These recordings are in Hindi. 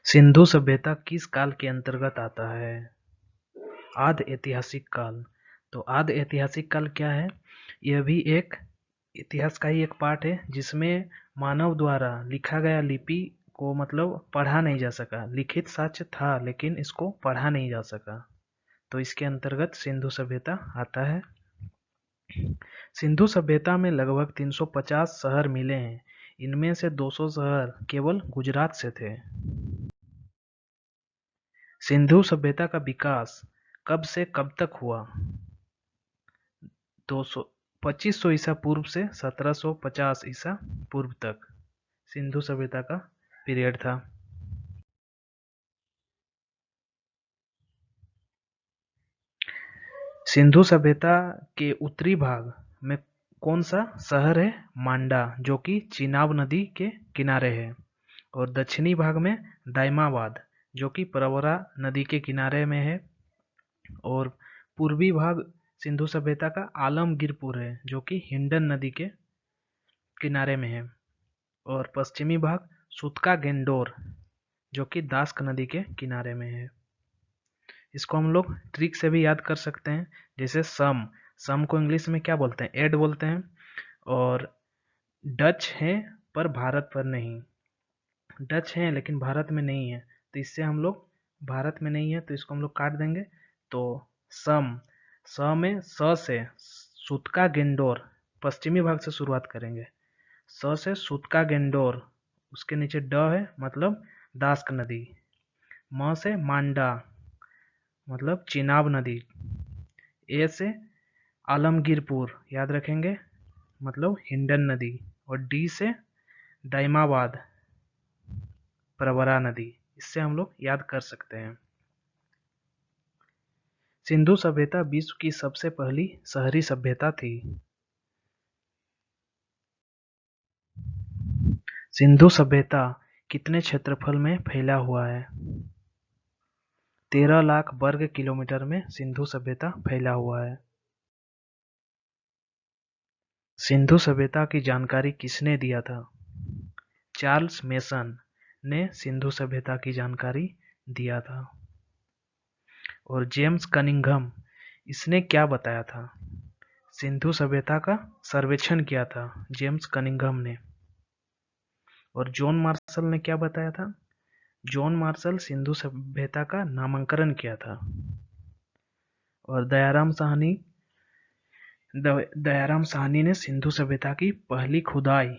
सिंधु सभ्यता किस काल के अंतर्गत आता है? आद्य ऐतिहासिक काल। तो आद्य ऐतिहासिक काल क्या है? यह भी एक इतिहास का ही एक पार्ट है जिसमें मानव द्वारा लिखा गया लिपि को मतलब पढ़ा नहीं जा सका। लिखित साक्ष्य था लेकिन इसको पढ़ा नहीं जा सका, तो इसके अंतर्गत सिंधु सभ्यता आता है। सिंधु सभ्यता में लगभग 350 शहर मिले हैं। इनमें से 200 शहर केवल गुजरात से थे। सिंधु सभ्यता का विकास कब से कब तक हुआ? 2500 ईसा पूर्व से 1750 ईसा पूर्व तक सिंधु सभ्यता का पीरियड था। सिंधु सभ्यता के उत्तरी भाग में कौन सा शहर है? मांडा, जो कि चिनाब नदी के किनारे है। और दक्षिणी भाग में दायमाबाद, जो कि प्रवरा नदी के किनारे में है। और पूर्वी भाग सिंधु सभ्यता का आलमगीरपुर है, जो कि हिंडन नदी के किनारे में है। और पश्चिमी भाग सुतका गेंडोर, जो कि दास्क नदी के किनारे में है। इसको हम लोग ट्रिक से भी याद कर सकते हैं, जैसे सम को इंग्लिश में क्या बोलते हैं? एड बोलते हैं। और डच है पर भारत पर नहीं, डच है लेकिन भारत में नहीं है, तो इससे हम लोग भारत में नहीं है तो इसको हम लोग काट देंगे। तो सम, स में स से सुतका गेंडोर, पश्चिमी भाग से शुरुआत करेंगे। स से सुतका गेंडोर, उसके नीचे ड है मतलब दास्क नदी। म से मांडा मतलब चिनाब नदी। ए से आलमगीरपुर, याद रखेंगे, मतलब हिंडन नदी। और डी से दायमाबाद, प्रवरा नदी। इससे हम लोग याद कर सकते हैं। सिंधु सभ्यता विश्व की सबसे पहली शहरी सभ्यता थी। सिंधु सभ्यता कितने क्षेत्रफल में फैला हुआ है? 13 लाख वर्ग किलोमीटर में सिंधु सभ्यता फैला हुआ है। सिंधु सभ्यता की जानकारी किसने दिया था? चार्ल्स मेसन ने सिंधु सभ्यता की जानकारी दिया था। और जेम्स कनिंघम, इसने क्या बताया था? सिंधु सभ्यता का सर्वेक्षण किया था जेम्स कनिंघम ने। और जॉन मार्शल ने क्या बताया था? जॉन मार्शल सिंधु सभ्यता का नामांकन किया था। और दयाराम साहनी ने सिंधु सभ्यता की पहली खुदाई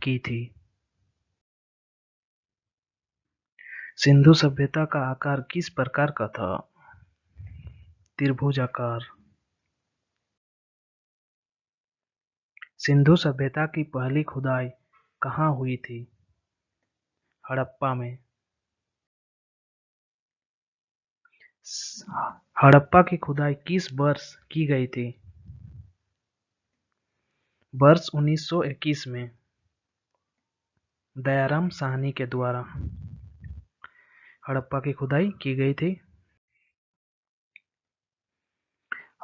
की थी। सिंधु सभ्यता का आकार किस प्रकार का था? त्रिभुजाकार। सिंधु सभ्यता की पहली खुदाई कहाँ हुई थी? हड़प्पा में। हड़प्पा की खुदाई किस वर्ष की गई थी? वर्ष 1921 में दयाराम साहनी के द्वारा हड़प्पा की खुदाई की गई थी।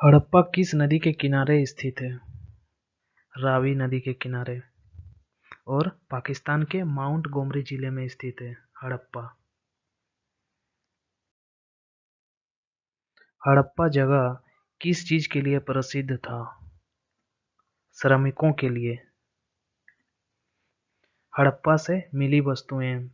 हड़प्पा किस नदी के किनारे स्थित है? रावी नदी के किनारे। और पाकिस्तान के माउंट गोमरी जिले में स्थित है हड़प्पा। हड़प्पा जगह किस चीज के लिए प्रसिद्ध था? श्रमिकों के लिए। हड़प्पा से मिली वस्तुएं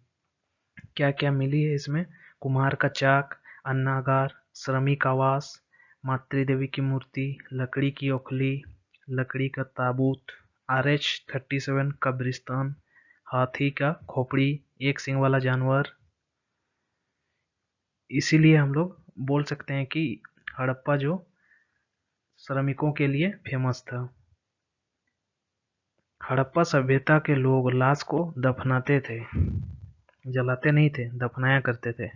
क्या क्या मिली है इसमें? कुम्हार का चाक, अन्नागार, श्रमिक आवास, मातृदेवी की मूर्ति, लकड़ी की ओखली, लकड़ी का ताबूत, RH-37 कब्रिस्तान, हाथी का खोपड़ी, एक सींग वाला जानवर। इसीलिए हम लोग बोल सकते हैं कि हड़प्पा जो श्रमिकों के लिए फेमस था। हड़प्पा सभ्यता के लोग लाश को दफनाते थे, जलाते नहीं थे, दफनाया करते थे।